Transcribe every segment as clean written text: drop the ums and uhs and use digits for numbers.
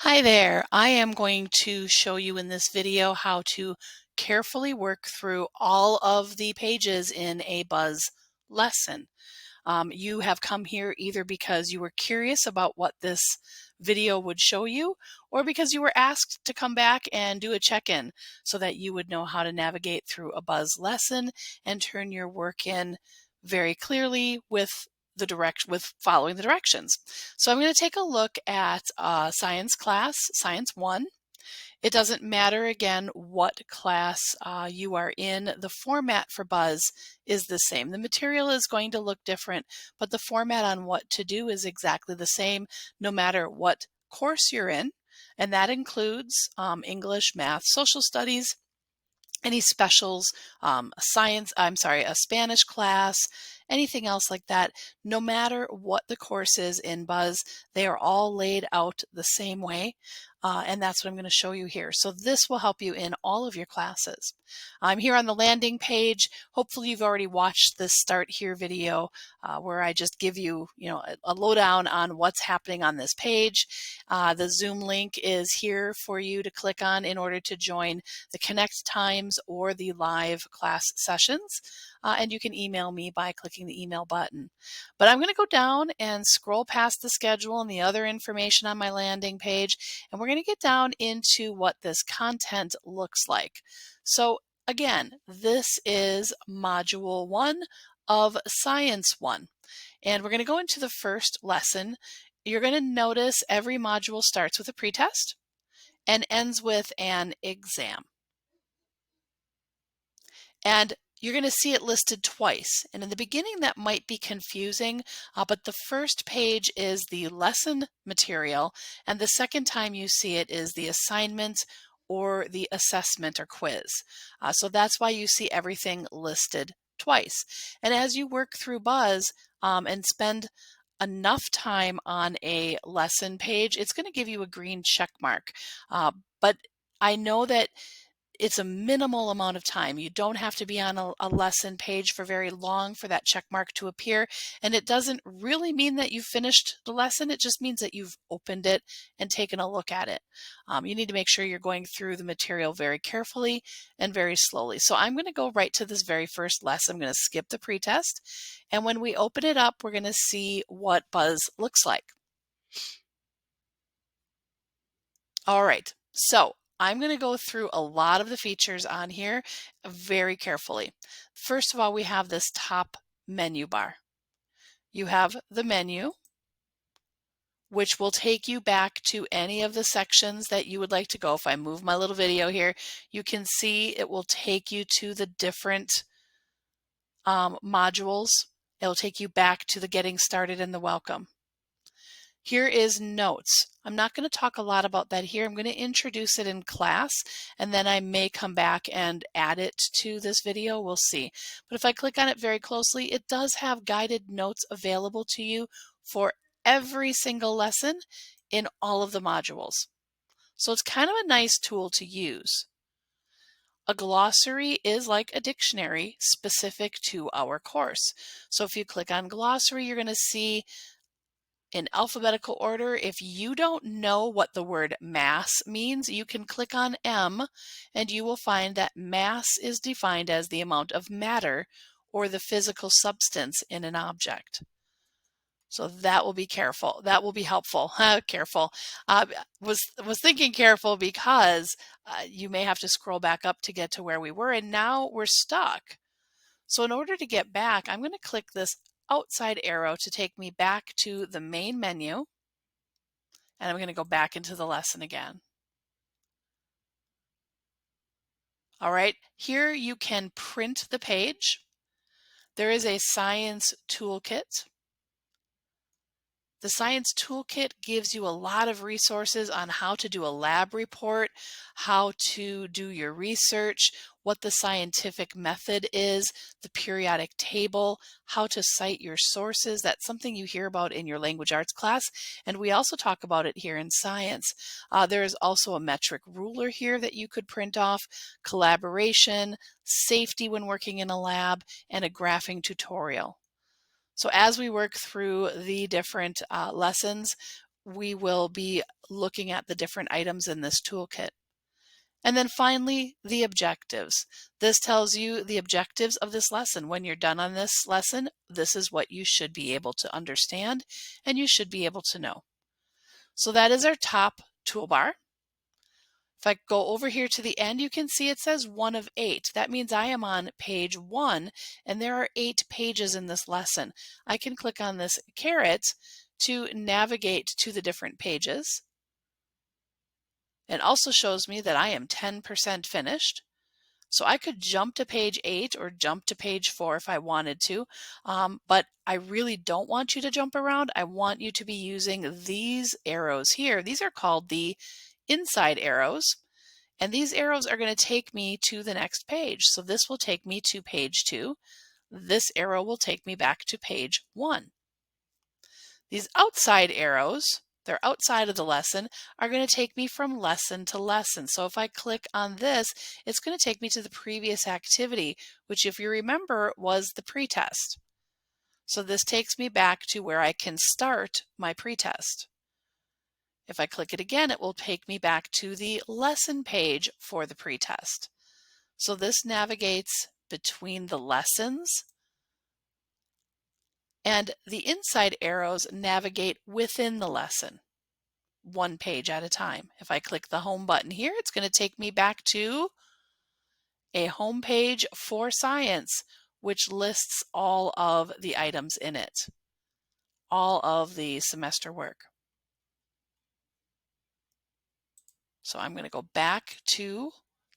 Hi there. I am going to show you in this video how to carefully work through all of the pages in a Buzz lesson. You have come here either because you were curious about what this video would show you, or because you were asked to come back and do a check-in so that you would know how to navigate through a Buzz lesson and turn your work in very clearly with following the directions. So I'm going to take a look at science class, Science 1. It doesn't matter, again, what class you are in. The format for Buzz is the same. The material is going to look different, but the format on what to do is exactly the same no matter what course you're in. And that includes English, math, social studies, any specials, a Spanish class, anything else like that. No matter what the course is in Buzz, they are all laid out the same way. And that's what I'm going to show you here. So this will help you in all of your classes. I'm here on the landing page. Hopefully you've already watched this Start Here video where I just give you, a lowdown on what's happening on this page. The Zoom link is here for you to click on in order to join the Connect times or the live class sessions. And you can email me by clicking the email button. But I'm going to go down and scroll past the schedule and the other information on my landing page, and we're going to get down into what this content looks like. So again, this is Module 1 of Science 1, and we're going to go into the first lesson. You're going to notice every module starts with a pretest and ends with an exam. And you're going to see it listed twice. And in the beginning, that might be confusing, but the first page is the lesson material, and the second time you see it is the assignment or the assessment or quiz. So that's why you see everything listed twice. And as you work through Buzz and spend enough time on a lesson page, it's going to give you a green check mark. But I know that it's a minimal amount of time. You don't have to be on a lesson page for very long for that check mark to appear. And it doesn't really mean that you've finished the lesson. It just means that you've opened it and taken a look at it. You need to make sure you're going through the material very carefully and very slowly. So I'm going to go right to this very first lesson. I'm going to skip the pretest. And when we open it up, we're going to see what Buzz looks like. All right. So I'm going to go through a lot of the features on here very carefully. First of all, we have this top menu bar. You have the menu, which will take you back to any of the sections that you would like to go. If I move my little video here, you can see it will take you to the different modules. It'll take you back to the Getting Started and the Welcome. Here is notes. I'm not going to talk a lot about that here. I'm going to introduce it in class, and then I may come back and add it to this video. We'll see. But if I click on it very closely, it does have guided notes available to you for every single lesson in all of the modules. So it's kind of a nice tool to use. A glossary is like a dictionary specific to our course. So if you click on glossary, you're going to see in alphabetical order. If you don't know what the word mass means, you can click on M and you will find that mass is defined as the amount of matter or the physical substance in an object. So that will be careful. That will be helpful. Careful. Was thinking careful because you may have to scroll back up to get to where we were, and now we're stuck. So in order to get back, I'm going to click this outside arrow to take me back to the main menu, and I'm going to go back into the lesson again. All right, here you can print the page. There is a science toolkit. The Science Toolkit gives you a lot of resources on how to do a lab report, how to do your research, what the scientific method is, the periodic table, how to cite your sources. That's something you hear about in your language arts class, and we also talk about it here in science. There is also a metric ruler here that you could print off, collaboration, safety when working in a lab, and a graphing tutorial. So as we work through the different lessons, we will be looking at the different items in this toolkit. And then finally, the objectives. This tells you the objectives of this lesson. When you're done on this lesson, this is what you should be able to understand and you should be able to know. So that is our top toolbar. If I go over here to the end, you can see it says 1 of 8. That means I am on page 1 and there are 8 pages in this lesson. I can click on this caret to navigate to the different pages. It also shows me that I am 10% finished. So I could jump to page 8 or jump to page 4 if I wanted to, but I really don't want you to jump around. I want you to be using these arrows here. These are called the inside arrows, and these arrows are going to take me to the next page. So this will take me to page 2. This arrow will take me back to page 1. These outside arrows, they're outside of the lesson, are going to take me from lesson to lesson. So if I click on this, it's going to take me to the previous activity, which if you remember was the pretest. So this takes me back to where I can start my pretest. If I click it again, it will take me back to the lesson page for the pretest. So this navigates between the lessons, and the inside arrows navigate within the lesson, one page at a time. If I click the home button here, it's going to take me back to a home page for science, which lists all of the items in it, all of the semester work. So I'm going to go back to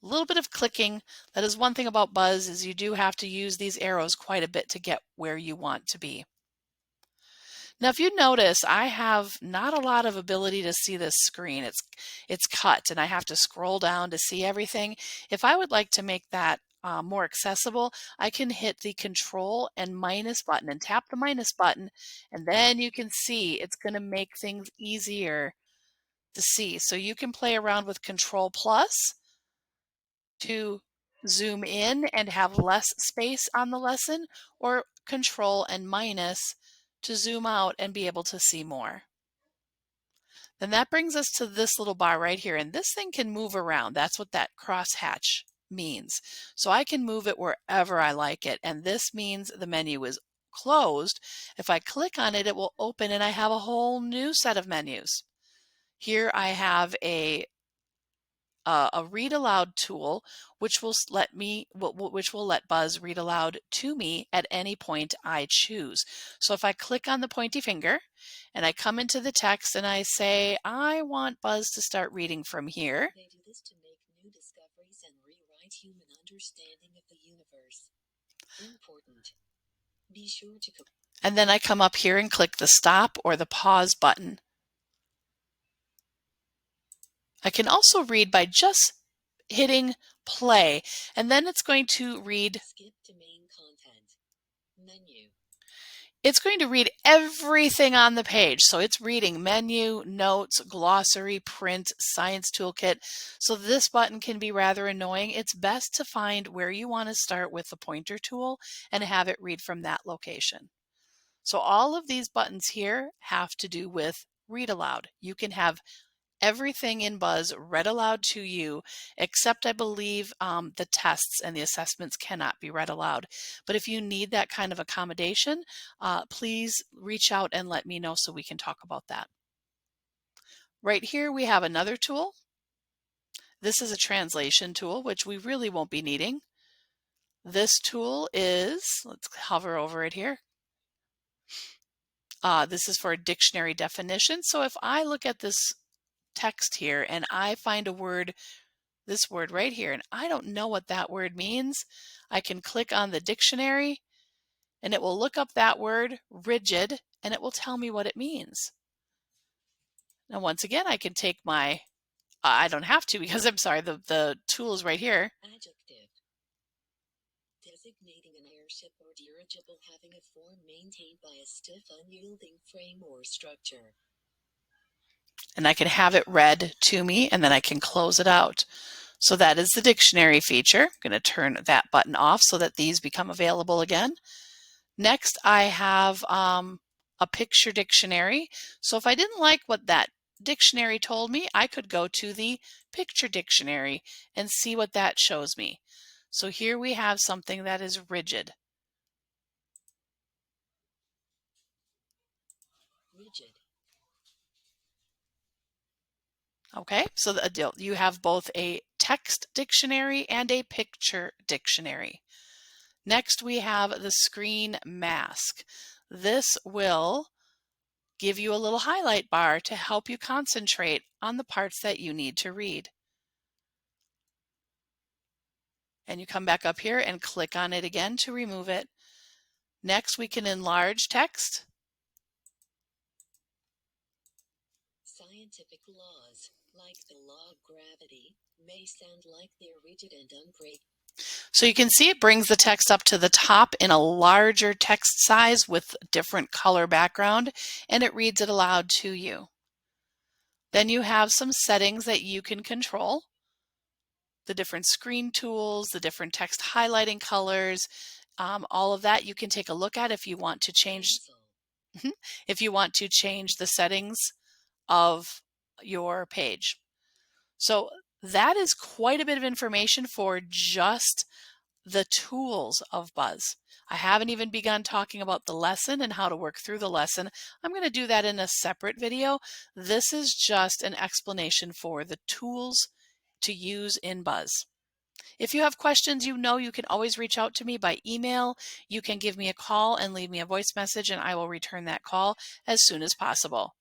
a little bit of clicking. That is one thing about Buzz, is you do have to use these arrows quite a bit to get where you want to be. Now, if you notice, I have not a lot of ability to see this screen. It's cut, and I have to scroll down to see everything. If I would like to make that more accessible, I can hit the Control and minus button and tap the minus button, and then you can see it's going to make things easier to see. So you can play around with Control plus to zoom in and have less space on the lesson, or Control and minus to zoom out and be able to see more. Then that brings us to this little bar right here, and this thing can move around. That's what that crosshatch means. So I can move it wherever I like it, and this means the menu is closed. If I click on it, it will open and I have a whole new set of menus. Here I have a read aloud tool, which will let Buzz read aloud to me at any point I choose. So if I click on the pointy finger and I come into the text and I say, I want Buzz to start reading from here. They do this to make new discoveries and rewrite human understanding of the universe. Important. Be sure to and then I come up here and click the stop or the pause button. I can also read by just hitting play, and then it's going to read. Skip to main content. Menu. It's going to read everything on the page. So it's reading menu, notes, glossary, print, science toolkit. So this button can be rather annoying. It's best to find where you want to start with the pointer tool and have it read from that location. So all of these buttons here have to do with read aloud. You can have everything in Buzz read aloud to you, except I believe the tests and the assessments cannot be read aloud. But if you need that kind of accommodation, please reach out and let me know so we can talk about that. Right here we have another tool. This is a translation tool, which we really won't be needing. This tool is, let's hover over it here. This is for a dictionary definition. So if I look at this text here and I find a word, this word right here, and I don't know what that word means, I can click on the dictionary and it will look up that word, rigid, and it will tell me what it means. Now once again, I can take my, I don't have to because I'm sorry, the tool is right here. Adjective. Designating an airship or dirigible having a form maintained by a stiff, unyielding frame or structure. And I can have it read to me, and then I can close it out. So that is the dictionary feature. I'm going to turn that button off so that these become available again. Next, I have a a picture dictionary. So if I didn't like what that dictionary told me, I could go to the picture dictionary and see what that shows me. So here we have something that is rigid. Rigid. Okay, so you have both a text dictionary and a picture dictionary. Next, we have the screen mask. This will give you a little highlight bar to help you concentrate on the parts that you need to read. And you come back up here and click on it again to remove it. Next, we can enlarge text. Scientific laws, like the law of gravity, may sound like they're rigid and unbreakable. So you can see it brings the text up to the top in a larger text size with different color background, and it reads it aloud to you. Then you have some settings that you can control. The different screen tools, the different text highlighting colors, all of that you can take a look at if you want to change if you want to change the settings of your page. So that is quite a bit of information for just the tools of Buzz. I haven't even begun talking about the lesson and how to work through the lesson. I'm going to do that in a separate video. This is just an explanation for the tools to use in Buzz. If you have questions, you can always reach out to me by email. You can give me a call and leave me a voice message, and I will return that call as soon as possible.